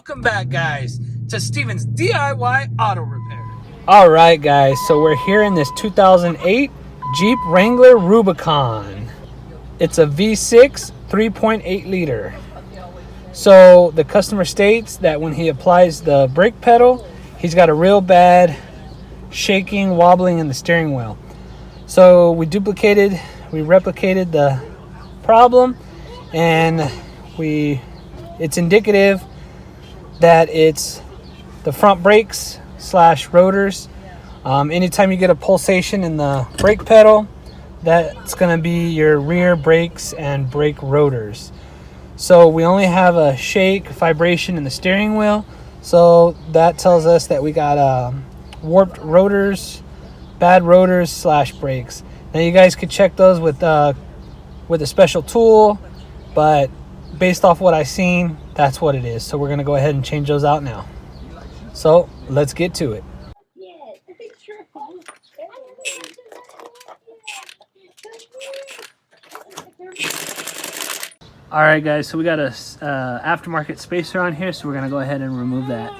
Welcome back, guys, to Steven's DIY Auto Repair. All right, guys, so we're here in this 2008 Jeep Wrangler Rubicon. It's a V6 3.8 liter. So the customer states that when he applies the brake pedal, he's got a real bad shaking, wobbling in the steering wheel. So we replicated the problem, and it's indicative that it's the front brakes / rotors. Anytime you get a pulsation in the brake pedal, that's going to be your rear brakes and brake rotors. So we only have a shake, vibration in the steering wheel, so that tells us that we got warped rotors, bad rotors / brakes. Now you guys could check those with a special tool, but based off what I've seen, that's what it is. So we're going to go ahead and change those out now. So let's get to it. All right, guys, so we got a aftermarket spacer on here, so we're going to go ahead and remove that.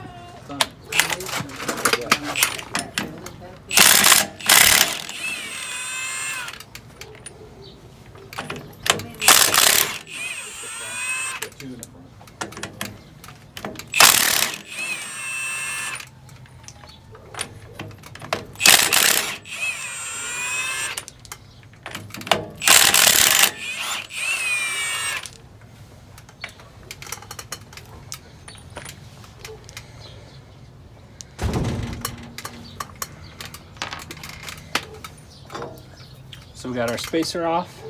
So we got our spacer off.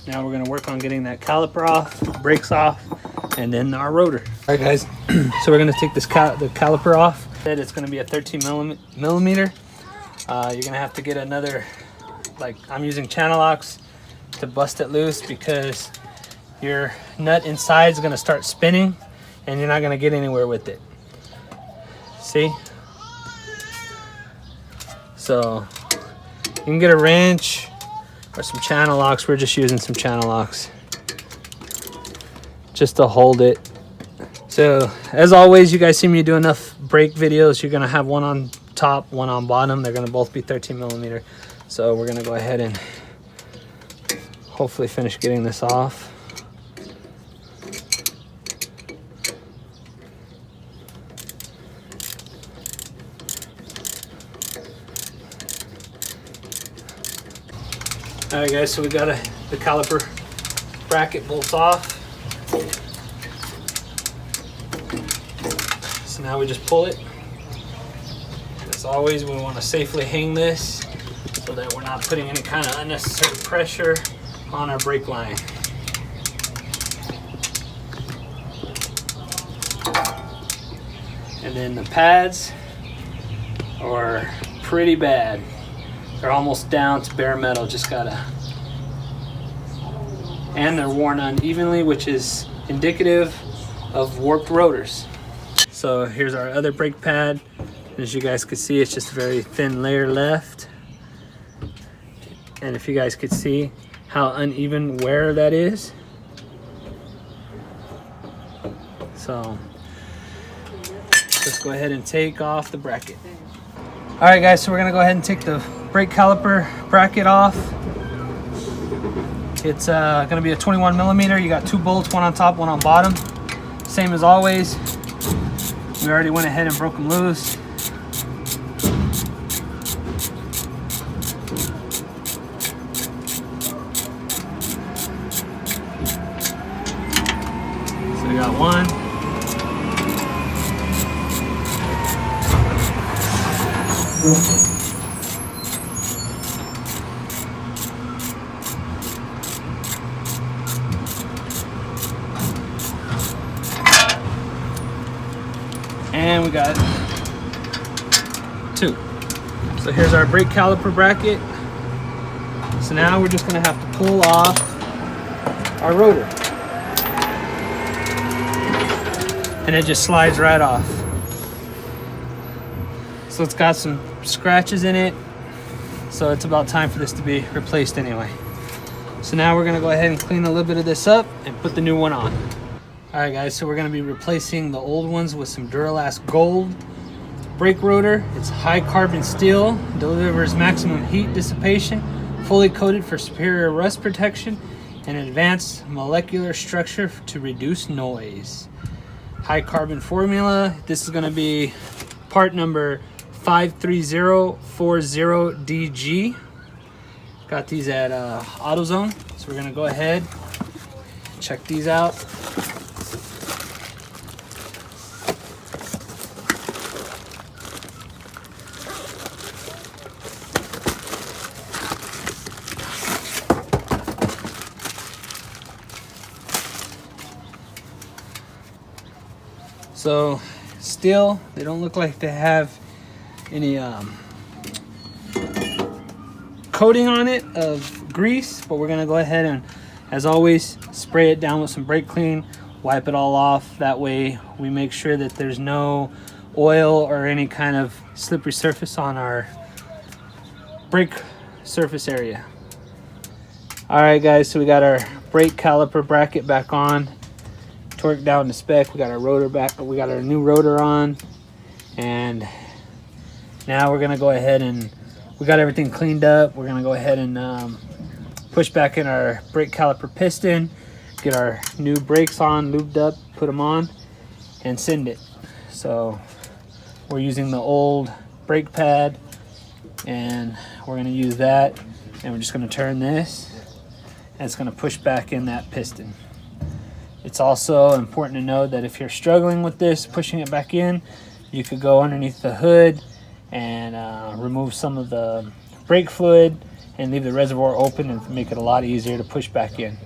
Now we're going to work on getting that caliper off, brakes off, and then our rotor. All right, guys. So we're going to take the caliper off. It's going to be a 13 millimeter. You're going to have to get another, I'm using channel locks to bust it loose, because your nut inside is going to start spinning and you're not going to get anywhere with it. See? So you can get a wrench or some channel locks. We're just using some channel locks just to hold it. So as always, you guys see me do enough brake videos, you're gonna have one on top, one on bottom. They're gonna both be 13 millimeter. So we're gonna go ahead and hopefully finish getting this off. All right, guys, so we got the caliper bracket bolts off. So now we just pull it. As always, we want to safely hang this so that we're not putting any kind of unnecessary pressure on our brake line. And then the pads are pretty bad. They're almost down to bare metal, and they're worn unevenly, which is indicative of warped rotors. So here's our other brake pad. As you guys could see, it's just a very thin layer left. And if you guys could see how uneven wear that is. So let's go ahead and take off the bracket. All right, guys, so we're gonna go ahead and take the brake caliper bracket off. It's gonna be a 21 millimeter. You got two bolts, one on top, one on bottom. Same as always. We already went ahead and broke them loose. So we got one. And we got two. So here's our brake caliper bracket. So now we're just gonna have to pull off our rotor. And it just slides right off. So it's got some scratches in it. So it's about time for this to be replaced anyway. So now we're gonna go ahead and clean a little bit of this up and put the new one on. Alright guys, so we're going to be replacing the old ones with some Duralast Gold brake rotor. It's high carbon steel, delivers maximum heat dissipation, fully coated for superior rust protection, and advanced molecular structure to reduce noise. High carbon formula. This is going to be part number 53040DG. Got these at AutoZone, so we're going to go ahead and check these out. So still, they don't look like they have any coating on it of grease, but we're gonna go ahead and, as always, spray it down with some brake clean, wipe it all off. That way we make sure that there's no oil or any kind of slippery surface on our brake surface area. All right guys, so we got our brake caliper bracket back on, torque down to spec. We got our rotor back, we got our new rotor on, and now we're gonna go ahead and we got everything cleaned up. We're gonna go ahead and push back in our brake caliper piston, get our new brakes on, lubed up, put them on, and send it. So we're using the old brake pad, and we're gonna use that, and we're just gonna turn this, and it's gonna push back in that piston. It's also important to know that if you're struggling with this, pushing it back in, you could go underneath the hood and remove some of the brake fluid and leave the reservoir open and make it a lot easier to push back in.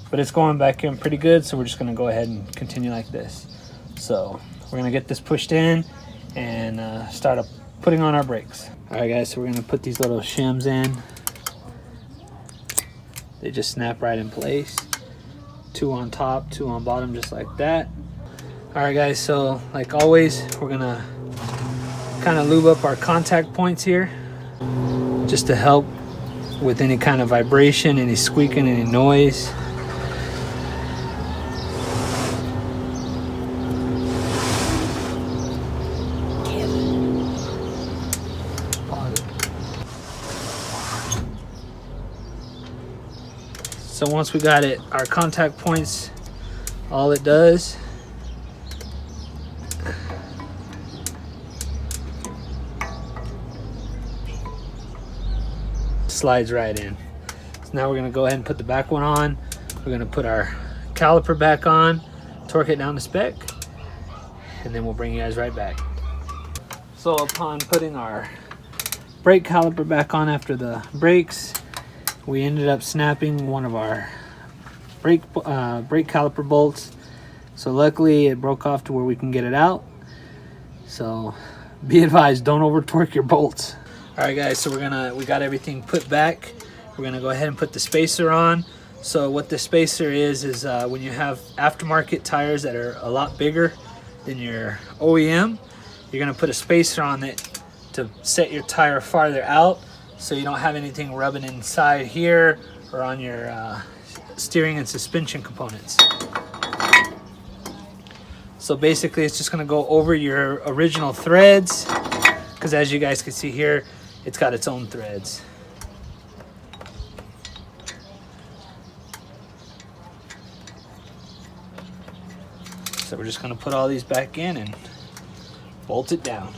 But it's going back in pretty good, so we're just going to go ahead and continue like this. So we're going to get this pushed in and start putting on our brakes. All right guys, so we're going to put these little shims in. They just snap right in place. 2 on top, 2 on bottom, just like that. All right guys, so like always, we're gonna kind of lube up our contact points here just to help with any kind of vibration, any squeaking, any noise. So once we got it, our contact points, all it does slides right in. So now we're gonna go ahead and put the back one on. We're gonna put our caliper back on, torque it down to spec, and then we'll bring you guys right back. So upon putting our brake caliper back on after the brakes, we ended up snapping one of our brake caliper bolts. So luckily it broke off to where we can get it out. So be advised, don't over torque your bolts. All right guys, so we got everything put back. We're gonna go ahead and put the spacer on. So what the spacer is when you have aftermarket tires that are a lot bigger than your OEM, you're gonna put a spacer on it to set your tire farther out, so you don't have anything rubbing inside here or on your steering and suspension components. So basically it's just gonna go over your original threads, because as you guys can see here, it's got its own threads. So we're just gonna put all these back in and bolt it down.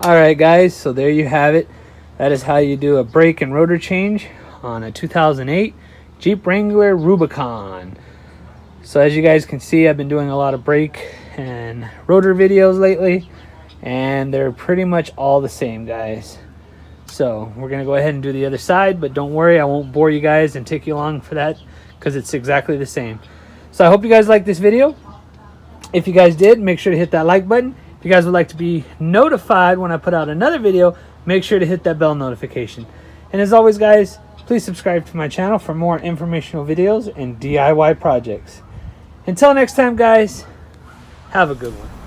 All right guys, so there you have it. That is how you do a brake and rotor change on a 2008 Jeep Wrangler Rubicon. So as you guys can see, I've been doing a lot of brake and rotor videos lately, and they're pretty much all the same, guys. So we're gonna go ahead and do the other side, but don't worry, I won't bore you guys and take you along for that, because it's exactly the same. So I hope you guys liked this video. If you guys did, make sure to hit that like button. If you guys would like to be notified when I put out another video, make sure to hit that bell notification. And as always, guys, please subscribe to my channel for more informational videos and DIY projects. Until next time, guys, have a good one.